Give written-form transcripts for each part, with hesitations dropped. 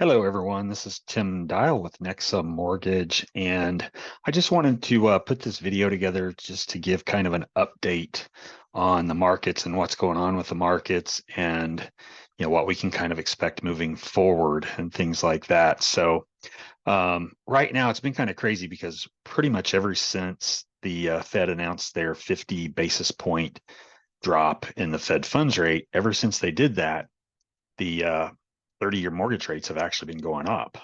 Hello, everyone. This is Tim Dial with Nexa Mortgage, and I just wanted to put this video together just to give kind of an update on the markets and what's going on with the markets, and what we can kind of expect moving forward and things like that. So right now it's been kind of crazy because pretty much ever since the Fed announced their 50 basis point drop in the Fed funds rate, ever since they did that, the 30-year mortgage rates have actually been going up.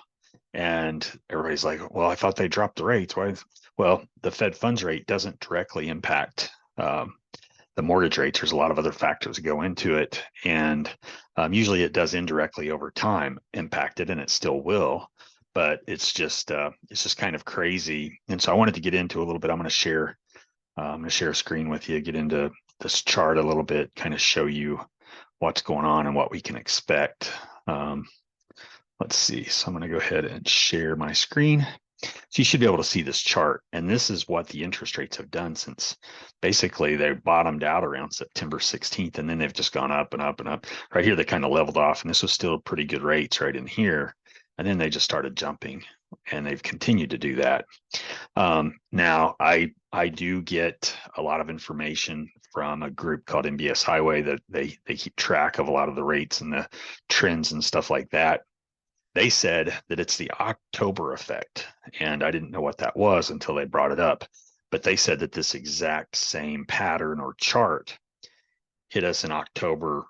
And everybody's like, well, I thought they dropped the rates. Why? Well, the Fed funds rate doesn't directly impact the mortgage rates. There's a lot of other factors that go into it. And usually it does indirectly over time impact it, and it still will. But it's just kind of crazy. And so I wanted to get into a little bit. I'm going to share a screen with you, get into this chart a little bit, kind of show you what's going on and what we can expect. Let's see. So I'm going to go ahead and share my screen. So you should be able to see this chart. And this is what the interest rates have done since basically they bottomed out around September 16th. And then they've just gone up and up and up. Right here, they kind of leveled off. And this was still pretty good rates right in here. And then they just started jumping. And they've continued to do that. Now, I do get a lot of information from a group called MBS Highway that they keep track of a lot of the rates and the trends and stuff like that. They said that it's the October effect, and I didn't know what that was until they brought it up. But they said that this exact same pattern or chart hit us in October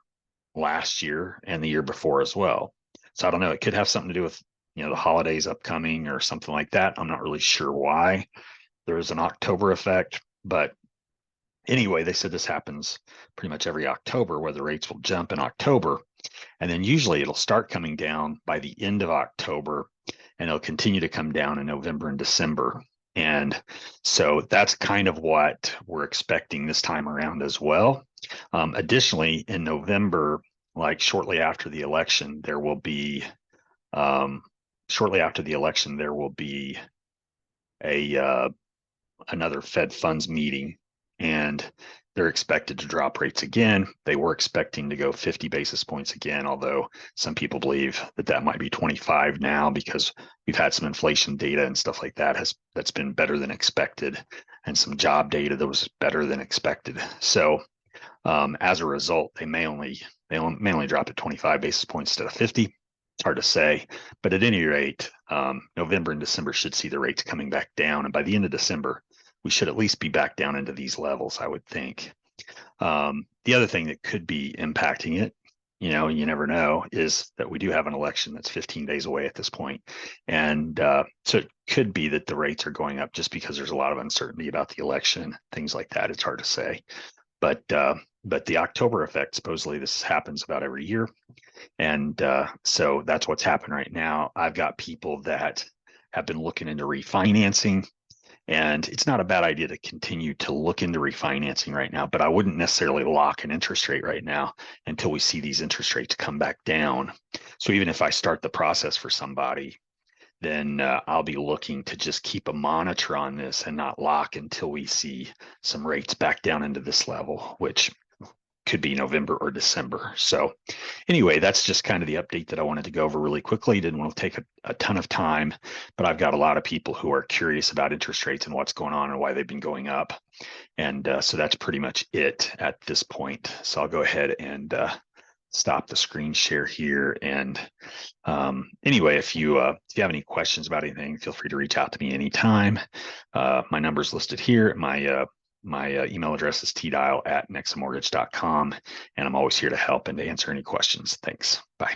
last year and the year before as well. So I don't know. It could have something to do with the holidays upcoming or something like that. I'm not really sure why there is an October effect, but anyway, they said this happens pretty much every October where the rates will jump in October. And then usually it'll start coming down by the end of October, and it'll continue to come down in November and December. And so that's kind of what we're expecting this time around as well. Additionally, in November, like shortly after the election, there will be a another Fed funds meeting, and they're expected to drop rates again. They were expecting to go 50 basis points again, although some people believe that that might be 25 now because we've had some inflation data and stuff like that that's been better than expected, and some job data that was better than expected. So as a result, they may only drop at 25 basis points instead of 50. It's hard to say, but at any rate, November and December should see the rates coming back down, and by the end of December, we should at least be back down into these levels, I would think. The other thing that could be impacting it, you never know, is that we do have an election that's 15 days away at this point. And so it could be that the rates are going up just because there's a lot of uncertainty about the election, things like that. It's hard to say. But the October effect, supposedly this happens about every year. And so that's what's happened right now. I've got people that have been looking into refinancing. And it's not a bad idea to continue to look into refinancing right now, but I wouldn't necessarily lock an interest rate right now until we see these interest rates come back down. So even if I start the process for somebody, then I'll be looking to just keep a monitor on this and not lock until we see some rates back down into this level, which could be November or December. So anyway, that's just kind of the update that I wanted to go over really quickly. Didn't want to take a ton of time, but I've got a lot of people who are curious about interest rates and what's going on and why they've been going up. And so that's pretty much it at this point. So I'll go ahead and stop the screen share here. And anyway, if you have any questions about anything, feel free to reach out to me anytime. My number's listed here. My email address is tdial@nexamortgage.com, and I'm always here to help and to answer any questions. Thanks. Bye.